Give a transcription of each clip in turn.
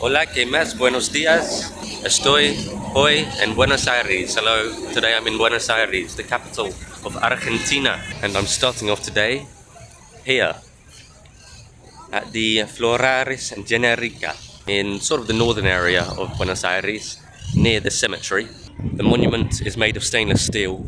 Hola, ¿qué más? Buenos días. Estoy hoy en Buenos Aires. Hello, today I'm in Buenos Aires, the capital of Argentina. And I'm starting off today here at the Floraris and Generica in sort of the northern area of Buenos Aires, near the cemetery. The monument is made of stainless steel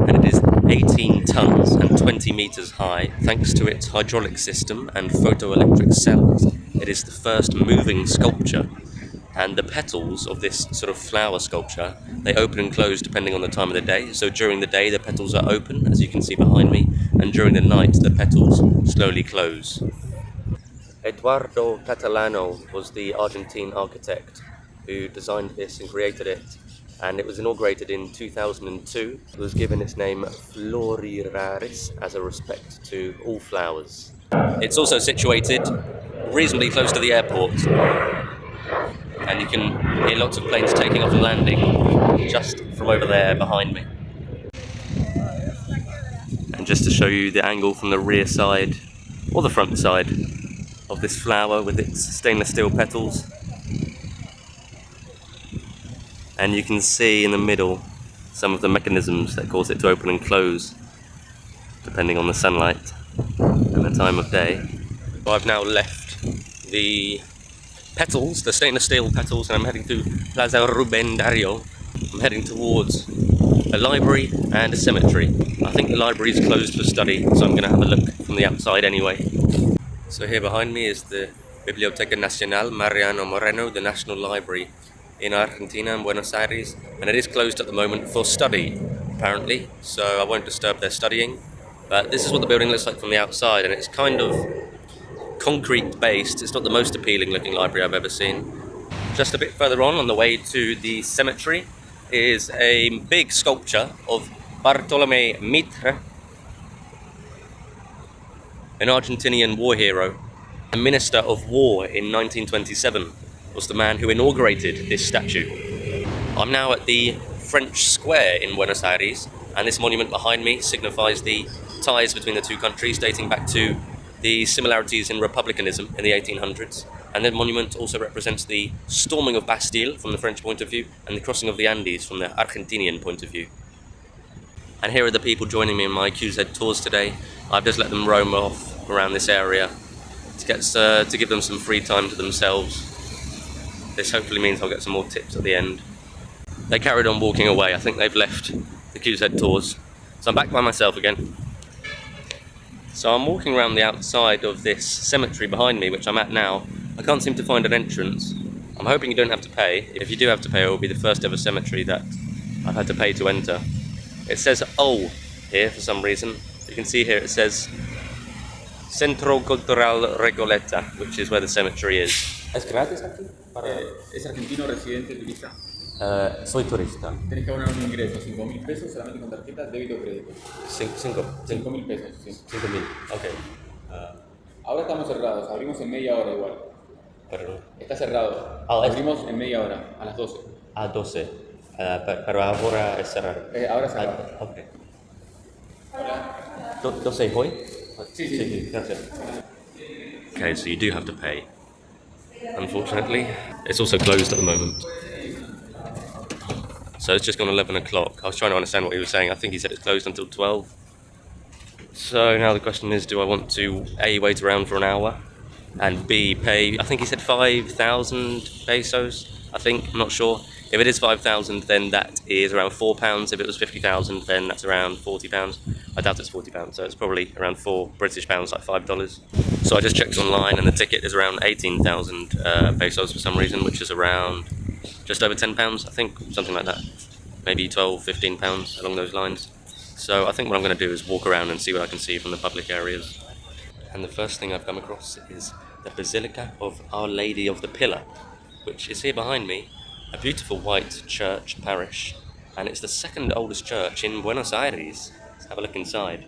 and it is 18 tons and 20 meters high. Thanks to its hydraulic system and photoelectric cells, it is the first moving sculpture. And the petals of this sort of flower sculpture, they open and close depending on the time of the day. So during the day the petals are open, as you can see behind me, and during the night the petals slowly close. Eduardo Catalano was the Argentine architect who designed this and created it, and it was inaugurated in 2002. It was given its name Floraris as a respect to all flowers. It's also situated reasonably close to the airport, and you can hear lots of planes taking off and landing just from over there behind me. And just to show you the angle from the rear side, or the front side, of this flower with its stainless steel petals. And you can see in the middle some of the mechanisms that cause it to open and close depending on the sunlight and the time of day. So I've now left the petals, the stainless steel petals, and I'm heading to Plaza Dario. I'm heading towards a library and a cemetery. I think the library is closed for study, so I'm going to have a look from the outside anyway. So here behind me is the Biblioteca Nacional Mariano Moreno, the National Library in Argentina and Buenos Aires, and it is closed at the moment for study, apparently, so I won't disturb their studying. But this is what the building looks like from the outside, and it's kind of concrete based. It's not the most appealing looking library I've ever seen. Just a bit further on the way to the cemetery, is a big sculpture of Bartolomé Mitre, an Argentinian war hero. The Minister of War in 1927 was the man who inaugurated this statue. I'm now at the French Square in Buenos Aires, and this monument behind me signifies the ties between the two countries dating back to the similarities in republicanism in the 1800s. And the monument also represents the storming of Bastille from the French point of view and the crossing of the Andes from the Argentinian point of view. And here are the people joining me in my QZ tours today. I've just let them roam off around this area to give them some free time to themselves. This hopefully means I'll get some more tips at the end. They carried on walking away. I think they've left the QZ tours. So I'm back by myself again. So I'm walking around the outside of this cemetery behind me, which I'm at now. I can't seem to find an entrance. I'm hoping you don't have to pay. If you do have to pay, it will be the first ever cemetery that I've had to pay to enter. It says "O" here for some reason. You can see here it says Centro Cultural Recoleta, which is where the cemetery is. ¿Es gratis aquí? ¿Es argentino residente turista? Soy turista. Tenés que abonar un ingreso, 5.000 pesos solamente con tarjeta, débito o crédito. 5.000 pesos, sí. 5.000, ok. Ahora estamos cerrados, abrimos en media hora igual. Perdón. Está cerrado. Ah, abrimos en media hora, a las 12. A 12. Pero ahora es cerrado. Ahora es cerrado. Ok. Hola. 12 hoy? Sí. Gracias. Okay, so you do have to pay. Unfortunately, it's also closed at the moment. So it's just gone 11 o'clock. I was trying to understand what he was saying. I think he said it's closed until 12. So now the question is, do I want to A, wait around for an hour, and B, pay, I think he said 5,000 pesos, I think, I'm not sure. If it is 5,000, then that is around £4. If it was 50,000, then that's around £40. I doubt it's £40, so it's probably around £4 British, like $5. So I just checked online, and the ticket is around 18,000 pesos for some reason, which is around just over £10, I think, something like that. Maybe £12, £15 along those lines. So I think what I'm going to do is walk around and see what I can see from the public areas. And the first thing I've come across is the Basilica of Our Lady of the Pillar, which is here behind me. A beautiful white church parish, and it's the second oldest church in Buenos Aires. Let's have a look inside.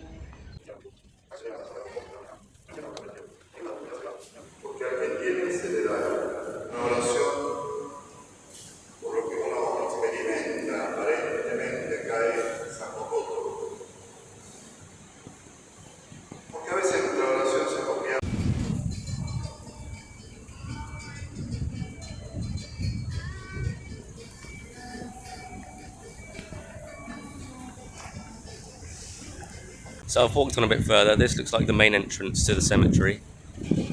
So I've walked on a bit further. This looks like the main entrance to the cemetery,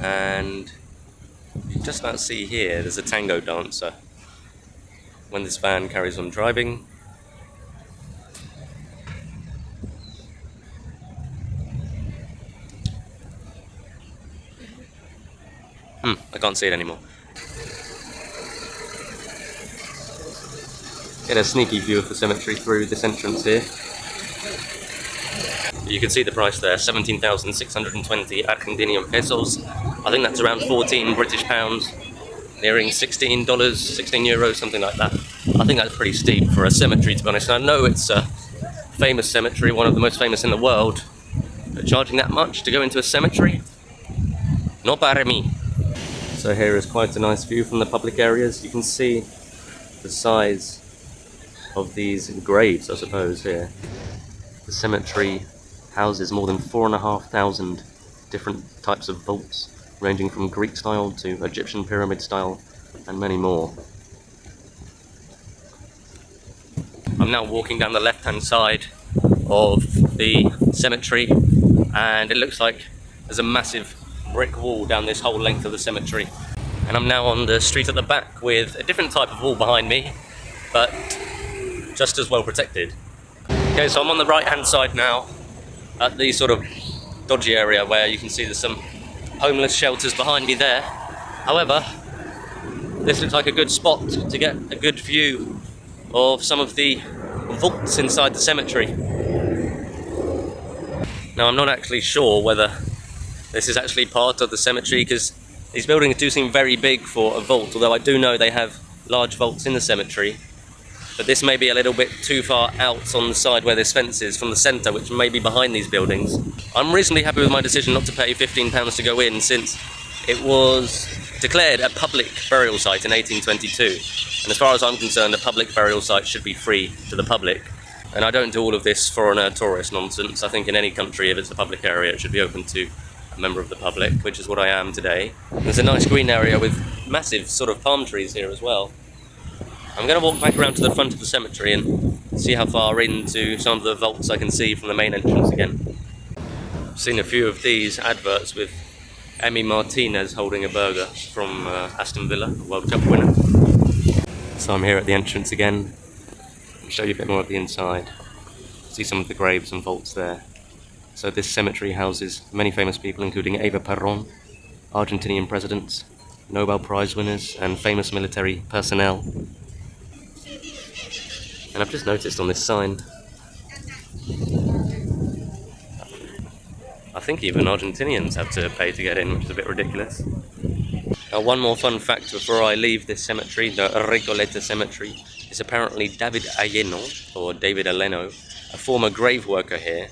and you can just about see here there's a tango dancer when this van carries on driving. I can't see it anymore. Get a sneaky view of the cemetery through this entrance here. You can see the price there, 17,620 Argentinian pesos. I think that's around 14 British pounds, nearing $16, 16 euros, something like that. I think that's pretty steep for a cemetery, to be honest. And I know it's a famous cemetery, one of the most famous in the world, but charging that much to go into a cemetery? No para mí. So here is quite a nice view from the public areas. You can see the size of these graves, I suppose, here. The cemetery houses more than 4,500 different types of vaults, ranging from Greek style to Egyptian pyramid style and many more. I'm now walking down the left hand side of the cemetery, and it looks like there's a massive brick wall down this whole length of the cemetery. And I'm now on the street at the back with a different type of wall behind me, but just as well protected. Okay, so I'm on the right hand side now at the sort of dodgy area where you can see there's some homeless shelters behind me there. However, this looks like a good spot to get a good view of some of the vaults inside the cemetery. Now, I'm not actually sure whether this is actually part of the cemetery, because these buildings do seem very big for a vault, although I do know they have large vaults in the cemetery. But this may be a little bit too far out on the side where this fence is from the centre, which may be behind these buildings. I'm reasonably happy with my decision not to pay £15 to go in, since it was declared a public burial site in 1822. And as far as I'm concerned, a public burial site should be free to the public. And I don't do all of this foreigner tourist nonsense. I think in any country, if it's a public area, it should be open to a member of the public, which is what I am today. There's a nice green area with massive sort of palm trees here as well. I'm going to walk back around to the front of the cemetery and see how far into some of the vaults I can see from the main entrance again. I've seen a few of these adverts with Emi Martinez holding a burger from Aston Villa, World Cup winner. So I'm here at the entrance again. I'll show you a bit more of the inside. See some of the graves and vaults there. So this cemetery houses many famous people, including Eva Perón, Argentinian presidents, Nobel Prize winners, and famous military personnel. And I've just noticed on this sign, I think even Argentinians have to pay to get in, which is a bit ridiculous. Now, one more fun fact before I leave this cemetery, the Recoleta Cemetary, is apparently David Alleno, or David Alleno, a former grave worker here,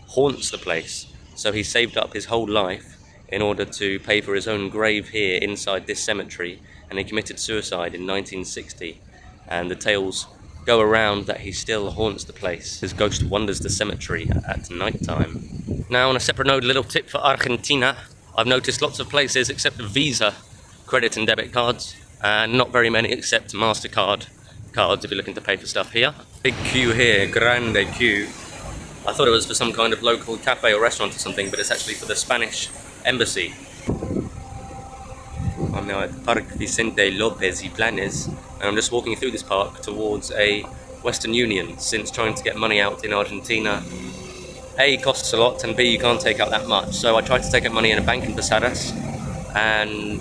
haunts the place. So he saved up his whole life in order to pay for his own grave here inside this cemetery, and he committed suicide in 1960. And the tales go around that he still haunts the place. His ghost wanders the cemetery at night time. Now, on a separate note, a little tip for Argentina. I've noticed lots of places accept Visa credit and debit cards, and not very many accept MasterCard cards if you're looking to pay for stuff here. Big queue here, grande queue. I thought it was for some kind of local cafe or restaurant or something, but it's actually for the Spanish embassy. I'm now at Parque Vicente López y Planes, and I'm just walking through this park towards a Western Union, since trying to get money out in Argentina, A, costs a lot, and B, you can't take out that much. So I tried to take out money in a bank in Posadas, and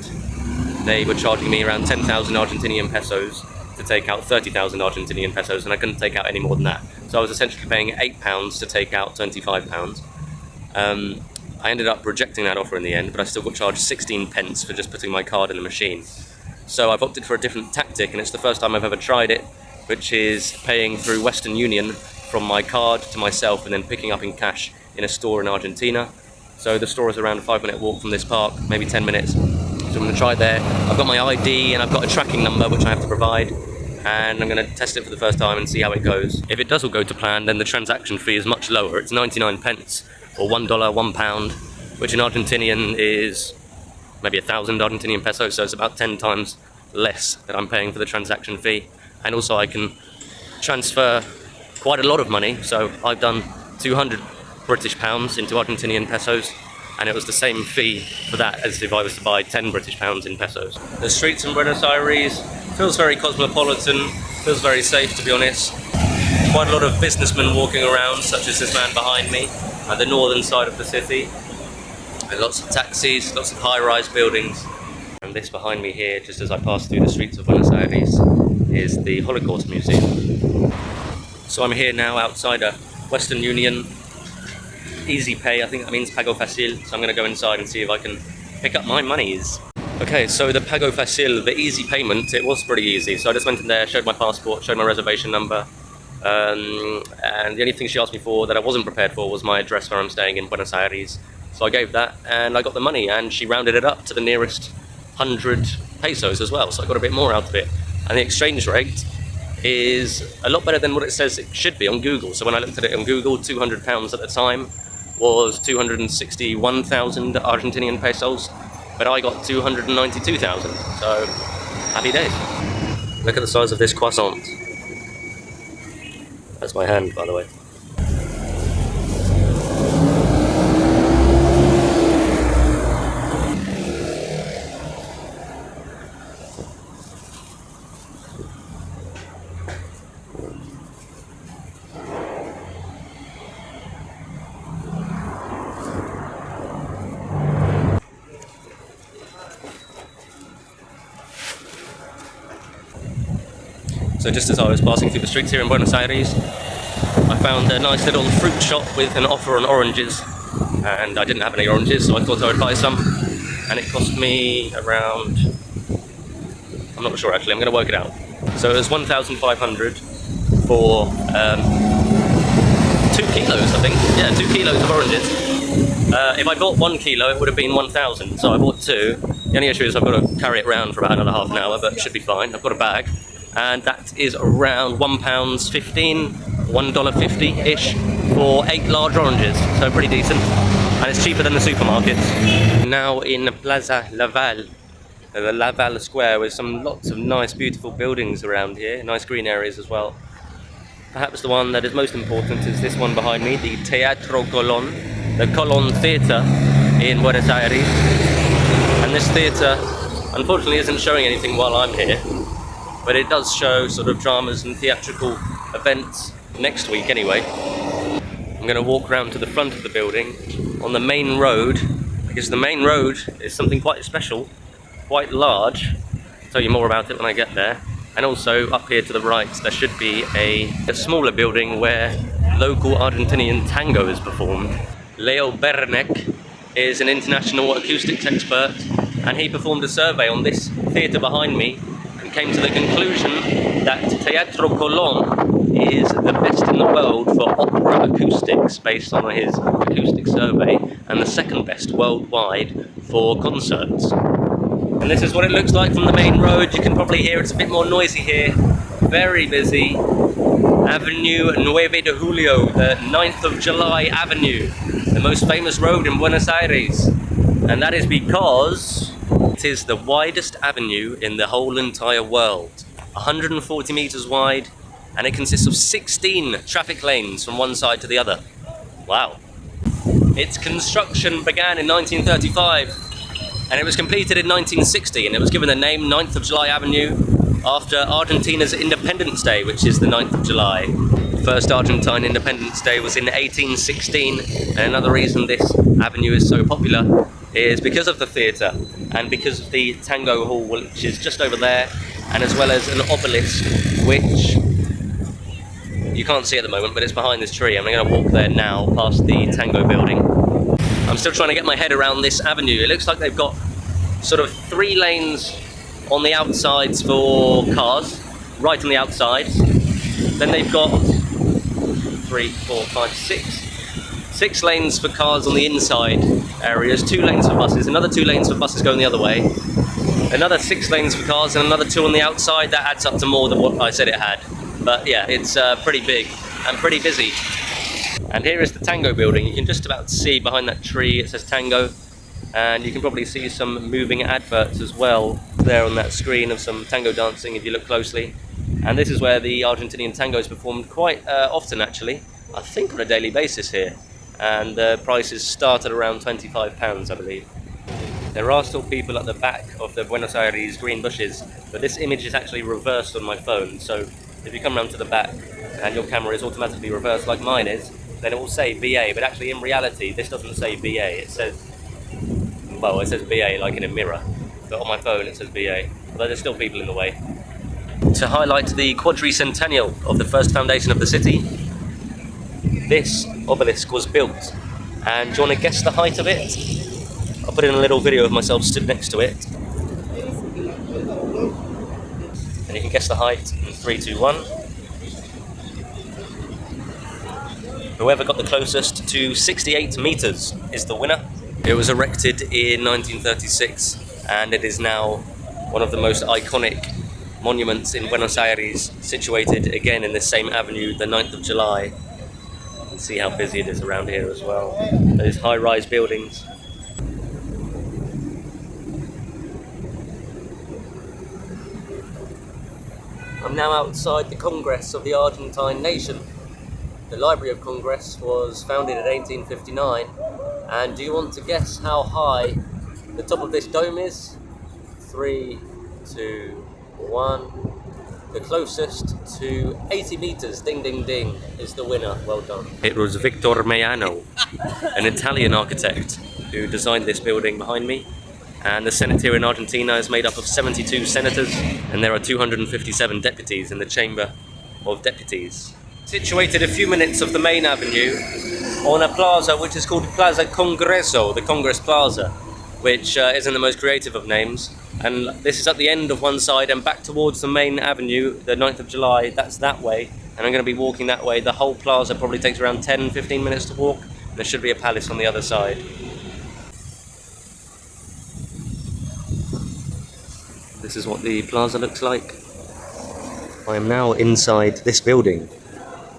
they were charging me around 10,000 Argentinian pesos to take out 30,000 Argentinian pesos, and I couldn't take out any more than that. So I was essentially paying £8 to take out £25. I ended up rejecting that offer in the end, but I still got charged 16 pence for just putting my card in the machine. So I've opted for a different tactic, and it's the first time I've ever tried it, which is paying through Western Union from my card to myself and then picking up in cash in a store in Argentina. So the store is around a 5-minute walk from this park, maybe 10 minutes. So I'm going to try there. I've got my ID and I've got a tracking number which I have to provide, and I'm going to test it for the first time and see how it goes. If it does all go to plan, then the transaction fee is much lower. It's 99 pence, or $1, £1, which in Argentinian is maybe 1,000 Argentinian pesos, so it's about 10 times less that I'm paying for the transaction fee. And also I can transfer quite a lot of money, so I've done 200 British pounds into Argentinian pesos, and it was the same fee for that as if I was to buy 10 British pounds in pesos. The streets in Buenos Aires feels very cosmopolitan, feels very safe, to be honest. Quite a lot of businessmen walking around, such as this man behind me, at the northern side of the city. And lots of taxis, lots of high-rise buildings. And this behind me here, just as I pass through the streets of Buenos Aires, is the Holocaust Museum. So I'm here now outside a Western Union Easy Pay, I think that means Pago Facil, so I'm going to go inside and see if I can pick up my monies. Okay, so the Pago Facil, the easy payment, it was pretty easy. So I just went in there, showed my passport, showed my reservation number, and the only thing she asked me for that I wasn't prepared for was my address where I'm staying in Buenos Aires. So I gave that, and I got the money, and she rounded it up to the nearest 100 pesos as well, so I got a bit more out of it. And the exchange rate is a lot better than what it says it should be on Google. So when I looked at it on Google, £200 at the time was 261,000 Argentinian pesos, but I got 292,000, so happy days. Look at the size of this croissant. That's my hand, by the way. So just as I was passing through the streets here in Buenos Aires, I found a nice little fruit shop with an offer on oranges, and I didn't have any oranges, so I thought I would buy some, and it cost me around, I'm not sure actually, I'm going to work it out. So it was 1,500 for 2 kilos, I think. Yeah, 2 kilos of oranges. If I bought 1 kilo, it would have been 1,000, so I bought 2. The only issue is I've got to carry it around for about another half an hour, but it should be fine. I've got a bag. And that is around £1.15, $1.50-ish for 8 large oranges, so pretty decent, and it's cheaper than the supermarkets. Now in Plaza Lavalle, the Lavalle Square, with lots of nice beautiful buildings around here, nice green areas as well. Perhaps the one that is most important is this one behind me, the Teatro Colón, the Colón Theatre in Buenos Aires. And this theatre unfortunately isn't showing anything while I'm here, but it does show sort of dramas and theatrical events next week anyway. I'm going to walk around to the front of the building on the main road, because the main road is something quite special, quite large. I'll tell you more about it when I get there. And also up here to the right there should be a smaller building where local Argentinian tango is performed. Leo Bernek is an international acoustics expert, and he performed a survey on this theatre behind me, came to the conclusion that Teatro Colón is the best in the world for opera acoustics based on his acoustic survey, and the second best worldwide for concerts. And this is what it looks like from the main road. You can probably hear it's a bit more noisy here. Very busy. Avenue 9 de Julio, the 9th of July Avenue, the most famous road in Buenos Aires. And that is because it is the widest avenue in the whole entire world. 140 meters wide, and it consists of 16 traffic lanes from one side to the other. Wow. Its construction began in 1935, and it was completed in 1960, and it was given the name 9th of July Avenue after Argentina's Independence Day, which is the 9th of July. The first Argentine Independence Day was in 1816, and another reason this avenue is so popular is because of the theatre, and because of the tango hall, which is just over there, and as well as an obelisk, which you can't see at the moment, but it's behind this tree. I'm going to walk there now, past the tango building. I'm still trying to get my head around this avenue. It looks like they've got sort of 3 lanes on the outsides for cars, right on the outsides. Then they've got 6 lanes for cars on the inside areas, 2 lanes for buses, another 2 lanes for buses going the other way, another 6 lanes for cars, and another 2 on the outside. That adds up to more than what I said it had. But yeah, it's pretty big and pretty busy. And here is the tango building. You can just about see behind that tree it says tango, and you can probably see some moving adverts as well there on that screen of some tango dancing if you look closely. And this is where the Argentinian tango is performed quite often actually, I think on a daily basis here. and the prices start at around £25, I believe. There are still people at the back of the Buenos Aires green bushes, but this image is actually reversed on my phone, so if you come around to the back and your camera is automatically reversed like mine is, then it will say BA, but actually in reality this doesn't say BA, it says BA like in a mirror, but on my phone it says BA, although there's still people in the way. To highlight the quadricentennial of the first foundation of the city, this obelisk was built, and do you want to guess the height of it? I'll put in a little video of myself stood next to it, and you can guess the height in 3, 2, 1. Whoever got the closest to 68 meters is the winner. It was erected in 1936, and it is now one of the most iconic monuments in Buenos Aires, situated again in the same avenue, the 9th of July. You can see how busy it is around here as well. Those high-rise buildings. I'm now outside the Congress of the Argentine nation. The Library of Congress was founded in 1859, and do you want to guess how high the top of this dome is? 3, 2, 1. The closest to 80 meters, ding ding ding, is the winner. Well done. It was Victor Maiano, an Italian architect, who designed this building behind me. And the Cemetery in Argentina is made up of 72 senators, and there are 257 deputies in the Chamber of Deputies. Situated a few minutes of the main avenue on a plaza which is called Plaza Congreso, the Congress Plaza, which isn't the most creative of names. And this is at the end of one side and back towards the main avenue, the 9th of July, that's that way. And I'm going to be walking that way. The whole plaza probably takes around 10-15 minutes to walk. And there should be a palace on the other side. This is what the plaza looks like. I am now inside this building,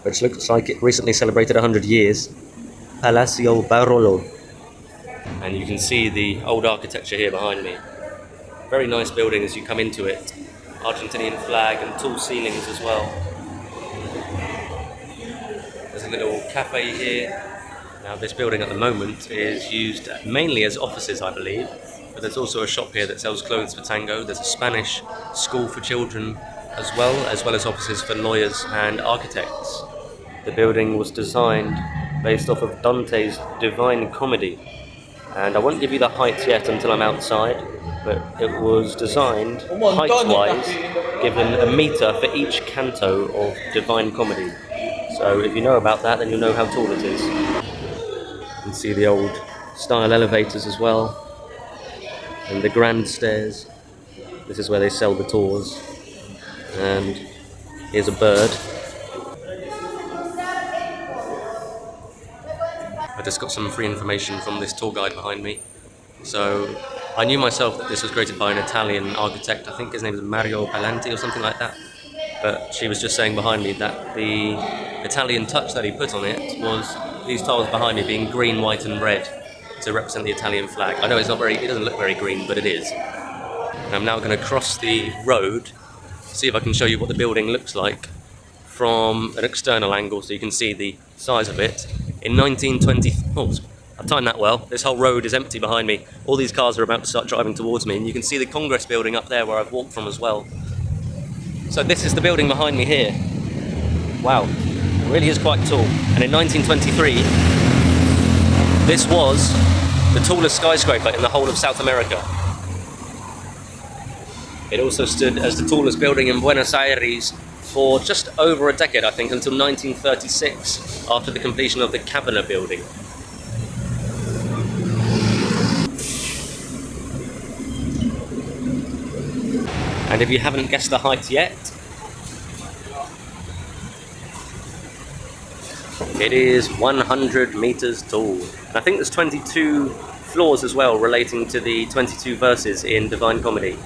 which looks like it recently celebrated 100 years. Palacio Barolo. And you can see the old architecture here behind me. Very nice building as you come into it. Argentinian flag and tall ceilings as well. There's a little cafe here. Now this building at the moment is used mainly as offices, I believe. But there's also a shop here that sells clothes for tango. There's a Spanish school for children as well as offices for lawyers and architects. The building was designed based off of Dante's Divine Comedy. And I won't give you the height yet until I'm outside, but it was designed height-wise, given a meter for each canto of Divine Comedy. So if you know about that, then you'll know how tall it is. You can see the old style elevators as well, and the grand stairs. This is where they sell the tours. And here's a bird. I just got some free information from this tour guide behind me. So I knew myself that this was created by an Italian architect. I think his name is Mario Palanti or something like that. But she was just saying behind me that the Italian touch that he put on it was these tiles behind me being green, white and red to represent the Italian flag. I know it doesn't look very green, but it is. And I'm now going to cross the road, see if I can show you what the building looks like from an external angle so you can see the size of it. In 1920, I've timed that well. This whole road is empty behind me. All these cars are about to start driving towards me, and you can see the Congress building up there where I've walked from as well. So this is the building behind me here. Wow, it really is quite tall. And in 1923, this was the tallest skyscraper in the whole of South America. It also stood as the tallest building in Buenos Aires for just over a decade, I think, until 1936, after the completion of the Cabinet building. And if you haven't guessed the height yet, it is 100 meters tall. And I think there's 22 floors as well, relating to the 22 verses in Divine Comedy.